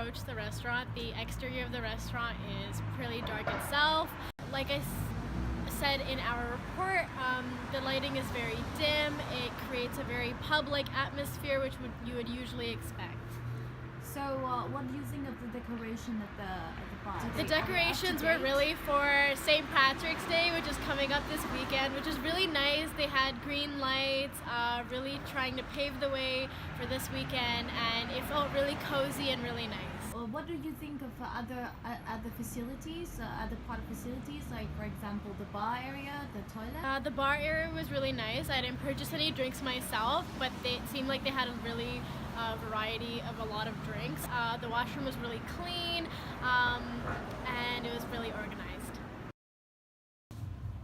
approach the restaurant, the exterior of the restaurant is pretty dark itself. Like I said in our report, the lighting is very dim. It creates a very public atmosphere, which you would usually expect. So, what do you think of the decoration at the bar? The decorations were really for St. Patrick's Day, which is coming up this weekend, which is really nice. They had green lights, really trying to pave the way for this weekend, and it felt really cozy and really nice. What do you think of other facilities, other part of facilities, like for example the bar area, the toilet? The bar area was really nice. I didn't purchase any drinks myself, but it seemed like they had a really variety of a lot of drinks. The washroom was really clean, and it was really organized.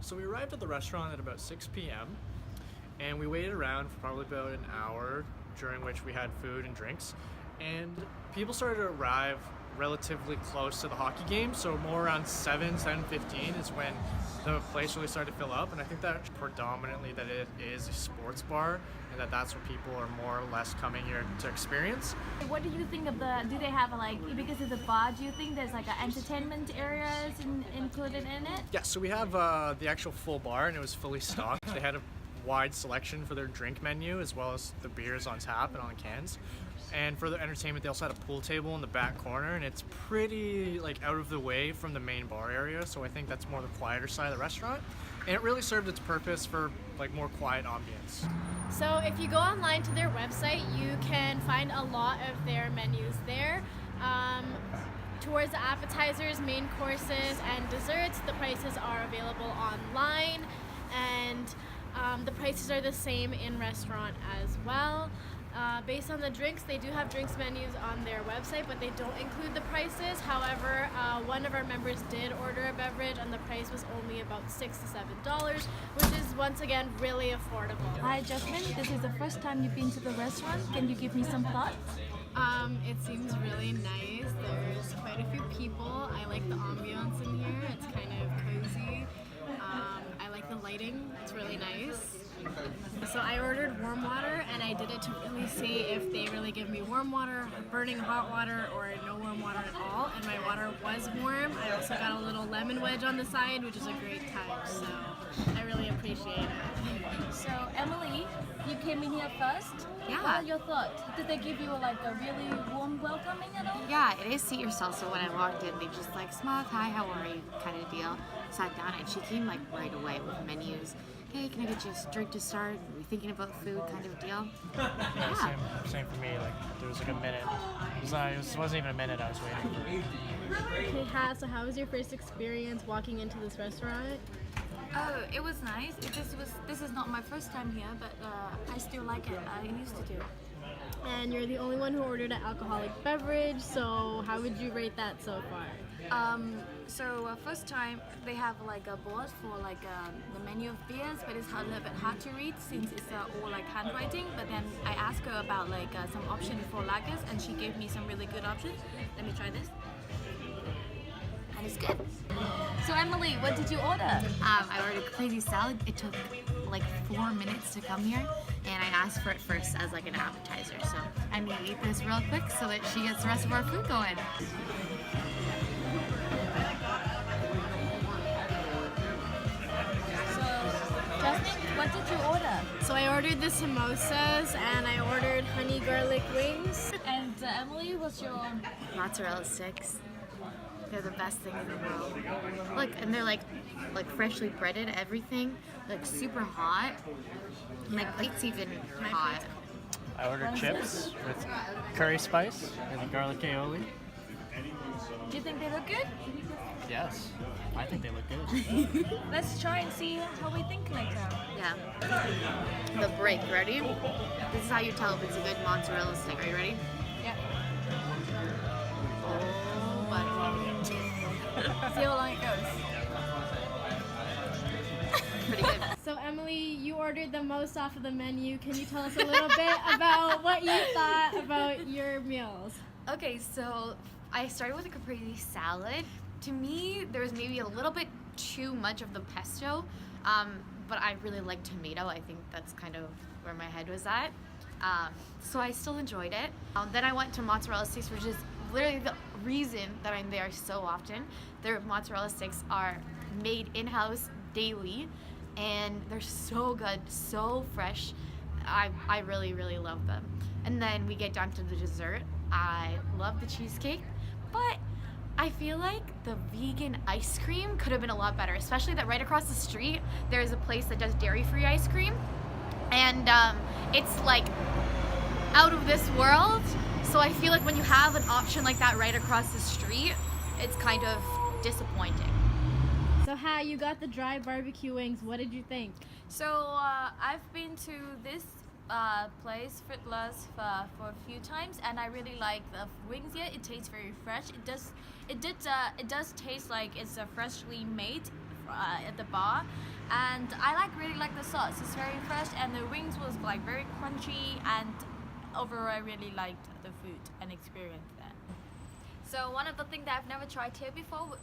So we arrived at the restaurant at about 6 p.m. and we waited around for probably about an hour, during which we had food and drinks. And people started to arrive relatively close to the hockey game, so more around 7:15 is when the place really started to fill up. And I think that predominantly that it is a sports bar, and that's what people are more or less coming here to experience. What do you think of do they have because it's a bar, do you think there's like entertainment areas included in it? Yeah, so we have the actual full bar, and it was fully stocked. They had a wide selection for their drink menu, as well as the beers on tap and on cans. And for the entertainment, they also had a pool table in the back corner, and it's pretty out of the way from the main bar area, so I think that's more the quieter side of the restaurant. And it really served its purpose for more quiet ambience. So if you go online to their website, you can find a lot of their menus there. Towards the appetizers, main courses, and desserts, the prices are available online, and the prices are the same in restaurant as well. Based on the drinks, they do have drinks menus on their website, but they don't include the prices. However, one of our members did order a beverage, and the price was only about $6 to $7, which is once again really affordable. Hi Jasmine, this is the first time you've been to the restaurant. Can you give me some thoughts? It seems really nice. There's quite a few people. I like the ambiance in here. It's kind of cozy. I like the lighting. It's really nice. So I ordered warm water, and I did it to really see if they really give me warm water, burning hot water, or no warm water at all. And my water was warm. I also got a little lemon wedge on the side, which is a great touch. So I really appreciate it. So Emily, you came in here first. Yeah. What are your thoughts? Did they give you a really warm welcoming at all? Yeah, it is seat yourself. So when I walked in, they just smiled, hi, how are you, kind of deal. Sat down, and she came right away with menus. Hey, can I get you a drink to start? Are we thinking about food, kind of deal? Yeah. Same for me. There was a minute. It wasn't even a minute I was waiting. Okay, so how was your first experience walking into this restaurant? Oh, it was nice. This is not my first time here, but I still like it. I used to do. And you're the only one who ordered an alcoholic beverage, so how would you rate that so far? First time they have a board for the menu of beers, but it's a little bit hard to read since it's all handwriting. But then I asked her about some options for lagers, and she gave me some really good options. Let me try this. And it's good. So Emily, what did you order? I ordered a crazy salad. It took 4 minutes to come here, and I asked for it first as an appetizer. So I'm gonna eat this real quick so that she gets the rest of our food going. Jasmine, what did you order? So I ordered the samosas, and I ordered honey garlic wings. And Emily, what's your Mozzarella sticks. They're the best thing in the world. Look, and they're freshly breaded, everything, super hot. My plate's even hot. I ordered chips with curry spice and a garlic aioli. Do you think they look good? Yes, I think they look good. Let's try and see how we think later. Yeah. The break, ready? This is how you tell if it's a good mozzarella stick. Are you ready? Yeah. Oh, buddy. See how long it goes. Pretty good. So Emily, you ordered the most off of the menu. Can you tell us a little bit about what you thought about your meals? Okay, so I started with a caprese salad. To me, there was maybe a little bit too much of the pesto, but I really like tomato. I think that's kind of where my head was at. So I still enjoyed it. Then I went to mozzarella sticks, which is literally the reason that I'm there so often. Their mozzarella sticks are made in-house daily, and they're so good, so fresh. I really, really love them. And then we get down to the dessert. I love the cheesecake, but I feel like the vegan ice cream could have been a lot better, especially that right across the street there's a place that does dairy-free ice cream, and it's like out of this world. So I feel like when you have an option like that right across the street, it's kind of disappointing. So how you got the dry barbecue wings? What did you think? So I've been to this place, Fiddler's, for a few times, and I really like the wings here. It tastes very fresh. It does taste like it's freshly made at the bar, and I really like the sauce. It's very fresh, and the wings was like very crunchy, and overall I really liked the food and experience there. So one of the things that I've never tried here before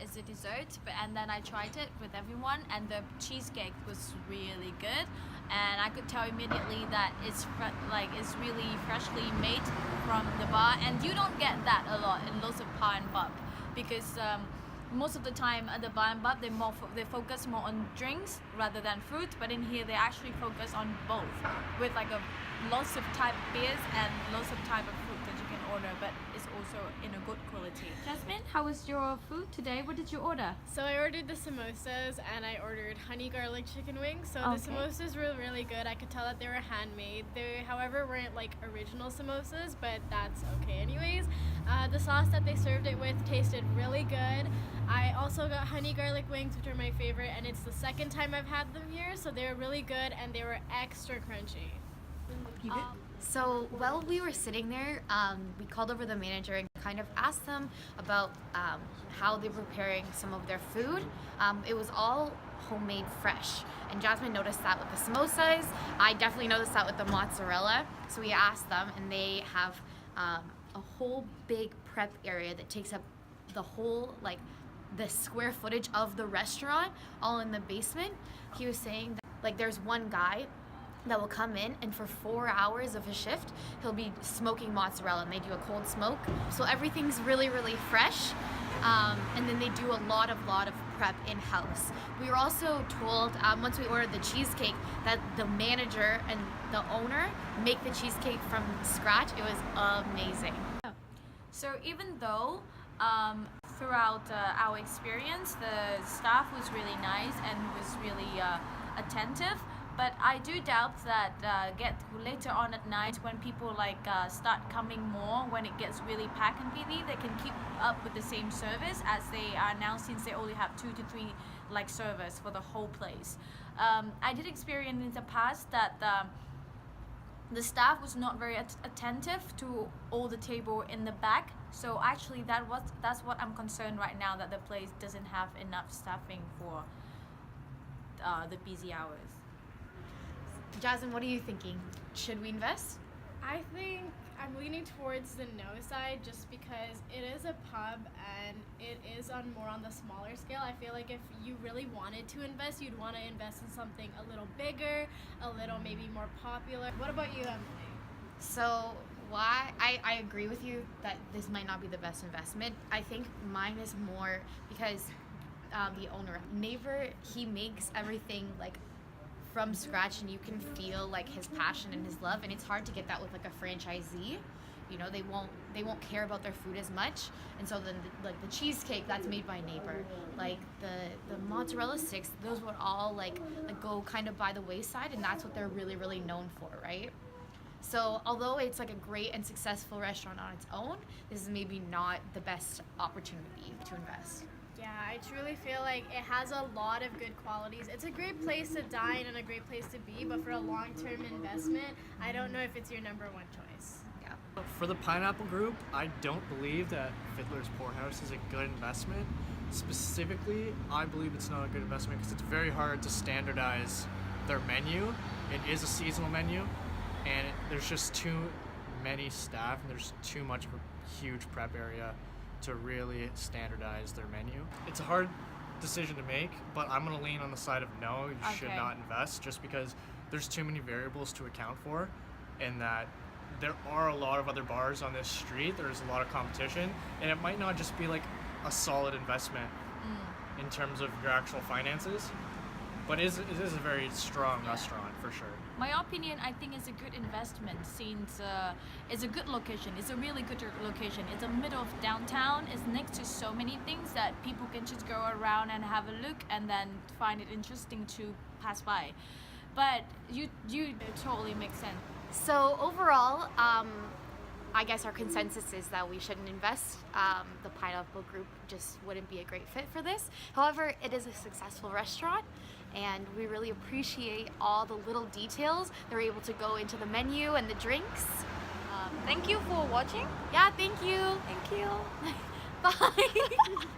is a dessert, and then I tried it with everyone, and the cheesecake was really good, and I could tell immediately that it's really freshly made from the bar, and you don't get that a lot in lots of bar and pub, because most of the time at the bar and pub they focus more on drinks rather than fruit, but in here they actually focus on both, with lots of type of beers and lots of type of fruit that you can order, but it's also in a good quality. Jasmine, how was your food today? What did you order? So I ordered the samosas, and I ordered honey garlic chicken wings. So Okay. the samosas were really good. I could tell that they were handmade. They, however, weren't like original samosas, but that's okay anyways. The sauce that they served it with tasted really good. I also got honey garlic wings, which are my favorite, and it's the second time I've had them here, so they were really good, and they were extra crunchy. So while we were sitting there, we called over the manager and kind of asked them about how they were preparing some of their food. It was all homemade fresh, and Jasmine noticed that with the samosas. I definitely noticed that with the mozzarella. So we asked them, and they have a whole big prep area that takes up the whole, like, the square footage of the restaurant, all in the basement. He was saying that, like, there's one guy that will come in, and for 4 hours of his shift he'll be smoking mozzarella, and they do a cold smoke, so everything's really, really fresh. And then they do a lot of prep in-house. We were also told once we ordered the cheesecake that the manager and the owner make the cheesecake from scratch. It was amazing. So even though throughout our experience the staff was really nice and was really attentive, but I do doubt that get later on at night when people start coming more, when it gets really packed and busy, they can keep up with the same service as they are now, since they only have 2 to 3 servers for the whole place. I did experience in the past that the staff was not very attentive to all the table in the back. So actually that's what I'm concerned right now, that the place doesn't have enough staffing for the busy hours. Jasmine, what are you thinking? Should we invest? I think I'm leaning towards the no side, just because it is a pub and it is more on the smaller scale. I feel like if you really wanted to invest, you'd want to invest in something a little bigger, a little maybe more popular. What about you, Emily? So I agree with you that this might not be the best investment. I think mine is more because the owner, Neighbor, he makes everything from scratch, and you can feel his passion and his love, and it's hard to get that with a franchisee. You know, they won't care about their food as much, and so then the cheesecake that's made by Neighbor, the mozzarella sticks, those would all go kind of by the wayside, and that's what they're really, really known for, right? So although it's a great and successful restaurant on its own, this is maybe not the best opportunity to invest. Yeah, I truly feel like it has a lot of good qualities. It's a great place to dine and a great place to be, but for a long-term investment, I don't know if it's your number one choice. Yeah. For the pineapple group, I don't believe that Fiddler's Poorhouse is a good investment. Specifically, I believe it's not a good investment because it's very hard to standardize their menu. It is a seasonal menu, and there's just too many staff, and there's too much of a huge prep area to really standardize their menu. It's a hard decision to make, but I'm going to lean on the side of no, you should not invest, just because there's too many variables to account for, and that there are a lot of other bars on this street. There's a lot of competition, and it might not just be like a solid investment in terms of your actual finances, but it is a very strong restaurant for sure. My opinion, I think it's a good investment since it's a good location. It's a really good location. It's in the middle of downtown. It's next to so many things that people can just go around and have a look and then find it interesting to pass by. But you it totally makes sense. So overall, I guess our consensus is that we shouldn't invest. The Pineapple Group just wouldn't be a great fit for this. However, it is a successful restaurant, and we really appreciate all the little details they're able to go into the menu and the drinks. Thank you for watching. Yeah, thank you. Thank you. Bye.